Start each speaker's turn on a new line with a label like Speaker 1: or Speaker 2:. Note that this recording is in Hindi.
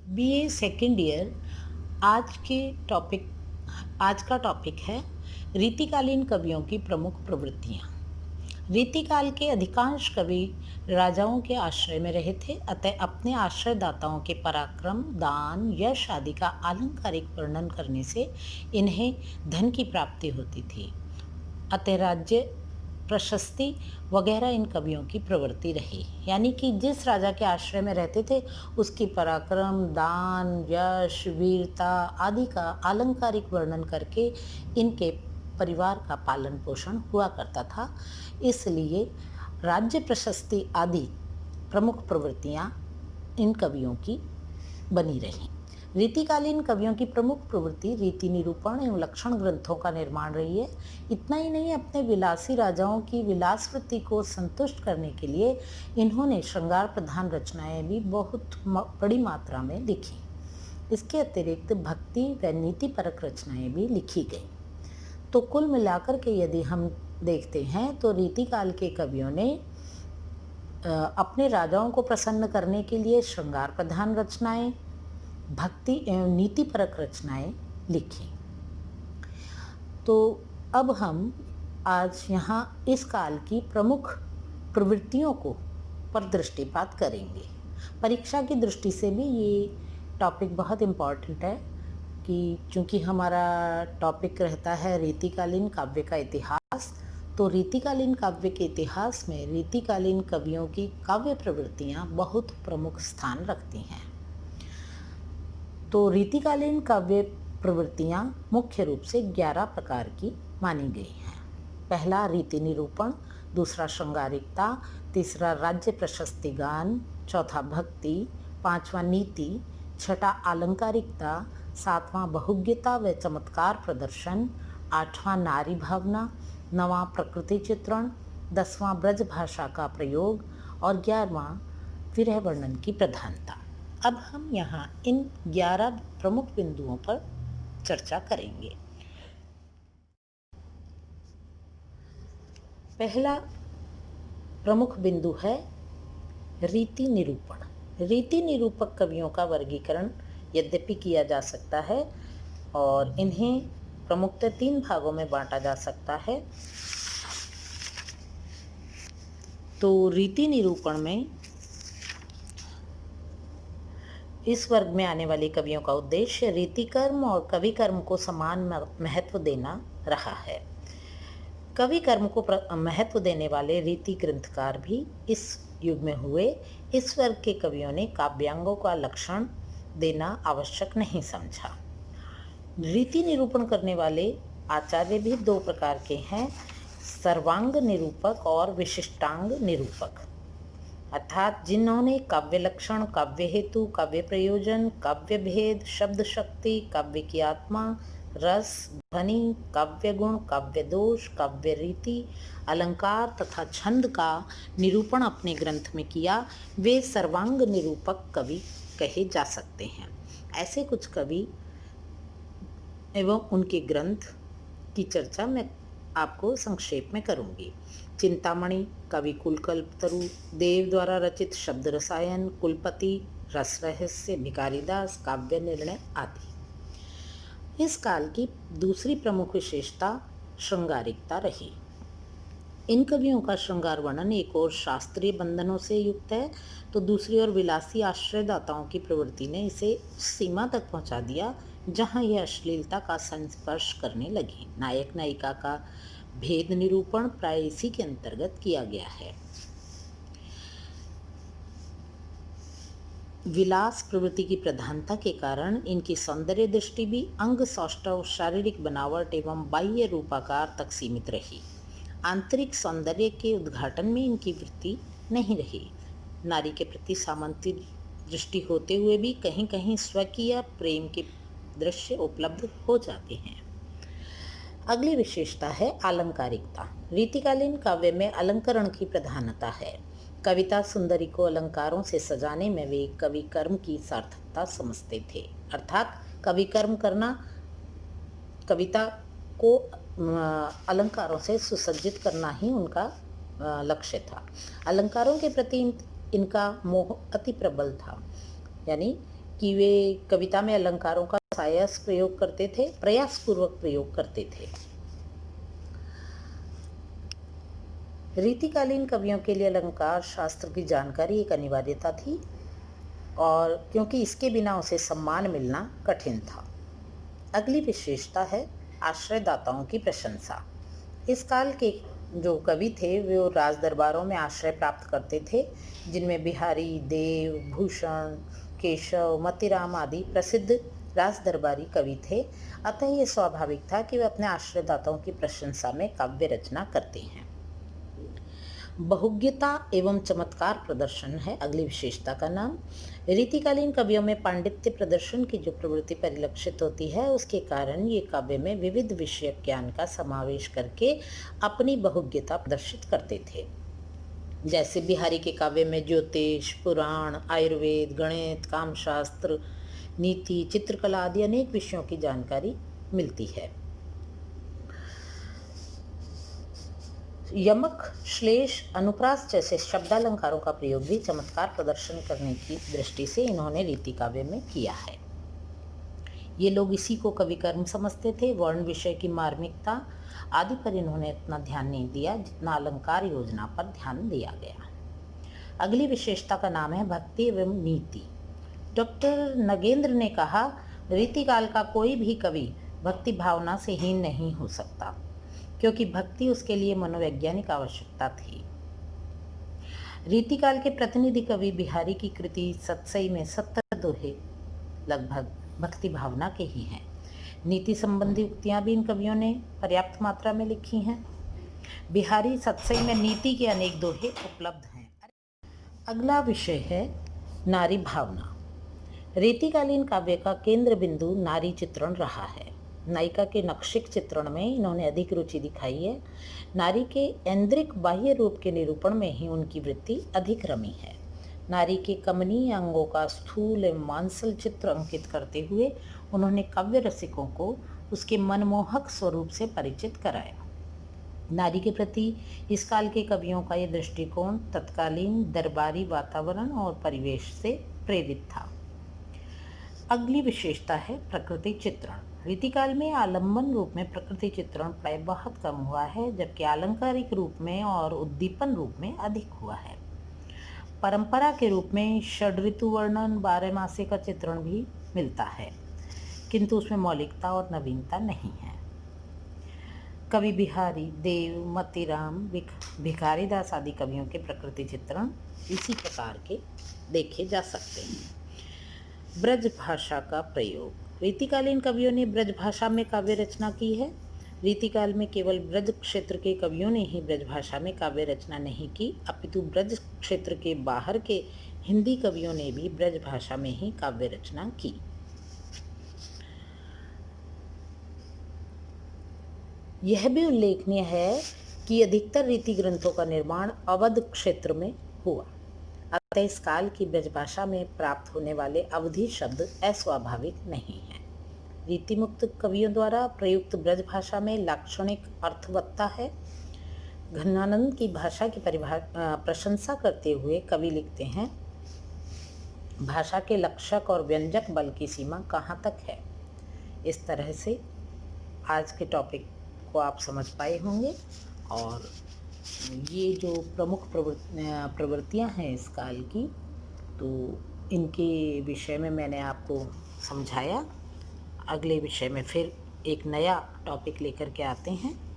Speaker 1: BA second year. आज का टॉपिक है रीतिकालीन कवियों की प्रमुख प्रवृत्तियाँ। रीतिकाल के अधिकांश कवि राजाओं के आश्रय में रहे थे, अतः अपने आश्रयदाताओं के पराक्रम, दान, यश आदि का आलंकारिक वर्णन करने से इन्हें धन की प्राप्ति होती थी। अतः राज्य, प्रशस्ति वगैरह इन कवियों की प्रवृत्ति रही। यानी कि जिस राजा के आश्रय में रहते थे उसकी पराक्रम, दान, यश, वीरता आदि का आलंकारिक वर्णन करके इनके परिवार का पालन पोषण हुआ करता था। इसलिए राज्य, प्रशस्ति आदि प्रमुख प्रवृत्तियाँ इन कवियों की बनी रहीं। रीतिकालीन कवियों की प्रमुख प्रवृत्ति रीति निरूपण एवं लक्षण ग्रंथों का निर्माण रही है। इतना ही नहीं, अपने विलासी राजाओं की विलास वृत्ति को संतुष्ट करने के लिए इन्होंने श्रृंगार प्रधान रचनाएं भी बहुत बड़ी मात्रा में लिखी। इसके अतिरिक्त भक्ति व नीतिपरक रचनाएं भी लिखी गई। तो कुल मिलाकर के यदि हम देखते हैं तो रीतिकाल के कवियों ने अपने राजाओं को प्रसन्न करने के लिए श्रृंगार प्रधान रचनाएं, भक्ति एवं नीतिपरक रचनाएं लिखी। तो अब हम आज यहाँ इस काल की प्रमुख प्रवृत्तियों को पर दृष्टिपात करेंगे। परीक्षा की दृष्टि से भी ये टॉपिक बहुत इम्पॉर्टेंट है कि चूँकि हमारा टॉपिक रहता है रीतिकालीन काव्य का इतिहास, तो रीतिकालीन काव्य के इतिहास में रीतिकालीन कवियों की काव्य प्रवृत्तियाँ बहुत प्रमुख स्थान रखती हैं। तो रीतिकालीन काव्य प्रवृत्तियाँ मुख्य रूप से 11 प्रकार की मानी गई हैं। पहला रीति निरूपण, दूसरा श्रृंगारिकता, तीसरा राज्य प्रशस्ति गान, चौथा भक्ति, पांचवा नीति, छठा आलंकारिकता, सातवां बहुज्ञता व चमत्कार प्रदर्शन, आठवां नारी भावना, नवां प्रकृति चित्रण, 10वां ब्रज भाषा का प्रयोग और 11वां विरह वर्णन की प्रधानता। अब हम यहाँ इन 11 प्रमुख बिंदुओं पर चर्चा करेंगे। पहला प्रमुख बिंदु है रीति निरूपण। रीति निरूपक कवियों का वर्गीकरण यद्यपि किया जा सकता है और इन्हें प्रमुखतः 3 भागों में बांटा जा सकता है। तो रीति निरूपण में इस वर्ग में आने वाले कवियों का उद्देश्य रीति कर्म और कवि कर्म को समान महत्व देना रहा है। कवि कर्म को महत्व देने वाले रीति ग्रंथकार भी इस युग में हुए। इस वर्ग के कवियों ने काव्यांगों का लक्षण देना आवश्यक नहीं समझा। रीति निरूपण करने वाले आचार्य भी 2 प्रकार के हैं, सर्वांग निरूपक और विशिष्टांग निरूपक। अर्थात जिन्होंने काव्य लक्षण, काव्य हेतु, काव्य प्रयोजन, काव्य भेद, शब्द शक्ति, काव्य की आत्मा, रस, ध्वनि, काव्य गुण, काव्य दोष, काव्य रीति, अलंकार तथा छंद का निरूपण अपने ग्रंथ में किया, वे सर्वांग निरूपक कवि कहे जा सकते हैं। ऐसे कुछ कवि एवं उनके ग्रंथ की चर्चा मैं आपको संक्षेप में करूंगी। चिंतामणि, कवि कुलकल्पतरु, देव द्वारा रचित शब्द रसायन, कुलपति, रस रहस्य, भिखारीदास, काव्य निर्णय आदि। इस काल की दूसरी प्रमुख विशेषता श्रृंगारिकता रही। इन कवियों का श्रृंगार वर्णन एक और शास्त्रीय बंधनों से युक्त है, तो दूसरी ओर विलासी आश्रयदाताओं की प्रवृत्ति ने इसे सीमा तक पहुंचा दिया जहां यह अश्लीलता का संस्पर्श करने लगी। नायक नायिका का भेद निरूपण प्राय इसी के अंतर्गत किया गया है। विलास प्रवृत्ति की प्रधानता के कारण इनकी सौंदर्य दृष्टि भी अंग सौष्ठव, शारीरिक बनावट एवं बाह्य रूपाकार तक सीमित रही। आंतरिक सौंदर्य के उद्घाटन में इनकी वृत्ति नहीं रही। नारी के प्रति सामंती दृष्टि होते हुए भी कहीं कहीं स्वकीय प्रेम के दृश्य उपलब्ध हो जाते हैं। अगली विशेषता है आलंकारिकता। रीतिकालीन काव्य में अलंकरण की प्रधानता है। कविता सुंदरी को अलंकारों से सजाने में वे कवि कर्म की सार्थकता समझते थे। अर्थात कवि कर्म करना कविता को अलंकारों से सुसज्जित करना ही उनका लक्ष्य था। अलंकारों के प्रति इनका मोह अति प्रबल था। यानी कि वे कविता में अलंकारों का प्रयासपूर्वक प्रयोग करते थे। रीतिकालीन कवियों के लिए अलंकार शास्त्र की जानकारी एक अनिवार्यता थी, और क्योंकि इसके बिना उसे सम्मान मिलना कठिन था। अगली विशेषता है आश्रयदाताओं की प्रशंसा। इस काल के जो कवि थे वे राज दरबारों में आश्रय प्राप्त करते थे, जिनमें बिहारी, देव, भूषण, केशव, मतीराम आदि प्रसिद्ध राज दरबारी कवि थे। अतः ये स्वाभाविक था कि वे अपने आश्रयदाताओं की प्रशंसा में काव्य रचना करते हैं। बहुज्ञता एवं चमत्कार प्रदर्शन है अगली विशेषता का नाम। रीतिकालीन कवियों में पांडित्य प्रदर्शन की जो प्रवृत्ति परिलक्षित होती है, उसके कारण ये काव्य में विविध विषयक ज्ञान का समावेश करके अपनी बहुज्ञता प्रदर्शित करते थे। जैसे बिहारी के काव्य में ज्योतिष, पुराण, आयुर्वेद, गणित, कामशास्त्र, नीति, चित्रकला आदि अनेक विषयों की जानकारी मिलती है। यमक, श्लेष, अनुप्रास जैसे शब्दालंकारों का प्रयोग भी चमत्कार प्रदर्शन करने की दृष्टि से इन्होंने रीति काव्य में किया है। ये लोग इसी को कवि कर्म समझते थे। वर्ण विषय की मार्मिकता आदि पर इन्होंने इतना ध्यान नहीं दिया जितना अलंकार योजना पर ध्यान दिया गया। अगली विशेषता का नाम है भक्ति एवं नीति। डॉक्टर नगेंद्र ने कहा, रीतिकाल का कोई भी कवि भक्ति भावना से हीन नहीं हो सकता, क्योंकि भक्ति उसके लिए मनोवैज्ञानिक आवश्यकता थी। रीतिकाल के प्रतिनिधि कवि बिहारी की कृति सतसई में 70 दोहे लगभग भक्ति भावना के ही हैं। नीति संबंधी उक्तियां भी इन कवियों ने पर्याप्त मात्रा में लिखी हैं। बिहारी सतसई में नीति के अनेक दोहे उपलब्ध हैं। अगला विषय है नारी भावना। रीतिकालीन काव्य का केंद्र बिंदु नारी चित्रण रहा है। नायिका के नक्शिक चित्रण में इन्होंने अधिक रुचि दिखाई है। नारी के ऐन्द्रिक बाह्य रूप के निरूपण में ही उनकी वृत्ति अधिक रमी है। नारी के कमनीय अंगों का स्थूल एवं मांसल चित्र अंकित करते हुए उन्होंने काव्य रसिकों को उसके मनमोहक स्वरूप से परिचित कराया। नारी के प्रति इस काल के कवियों का ये दृष्टिकोण तत्कालीन दरबारी वातावरण और परिवेश से प्रेरित था। अगली विशेषता है प्रकृति चित्रण। रीतिकाल में आलंबन रूप में प्रकृति चित्रण प्राय बहुत कम हुआ है, जबकि आलंकारिक रूप में और उद्दीपन रूप में अधिक हुआ है। परंपरा के रूप में षड ऋतु वर्णन, 12 मासे का चित्रण भी मिलता है, किंतु उसमें मौलिकता और नवीनता नहीं है। कवि बिहारी, देव, मतीराम, भिखारीदास आदि कवियों के प्रकृति चित्रण इसी प्रकार के देखे जा सकते हैं। ब्रज भाषा का प्रयोग। रीतिकालीन कवियों ने ब्रज भाषा में काव्य रचना की है। रीतिकाल में केवल ब्रज क्षेत्र के कवियों ने ही ब्रज भाषा में काव्य रचना नहीं की, अपितु ब्रज क्षेत्र के बाहर के हिंदी कवियों ने भी ब्रज भाषा में ही काव्य रचना की। यह भी उल्लेखनीय है कि अधिकतर रीति ग्रंथों का निर्माण अवध क्षेत्र में हुआ, अतः इस काल की ब्रजभाषा में प्राप्त होने वाले अवधी शब्द अस्वाभाविक नहीं हैं। रीतिमुक्त कवियों द्वारा प्रयुक्त ब्रजभाषा में लाक्षणिक अर्थवत्ता है। घनानंद की भाषा की प्रशंसा करते हुए कवि लिखते हैं, भाषा के लक्षक और व्यंजक बल की सीमा कहाँ तक है। इस तरह से आज के टॉपिक को आप समझ पाए होंगे, और ये जो प्रमुख प्रवृत्तियाँ हैं इस काल की, तो इनके विषय में मैंने आपको समझाया। अगले विषय में फिर एक नया टॉपिक लेकर के आते हैं।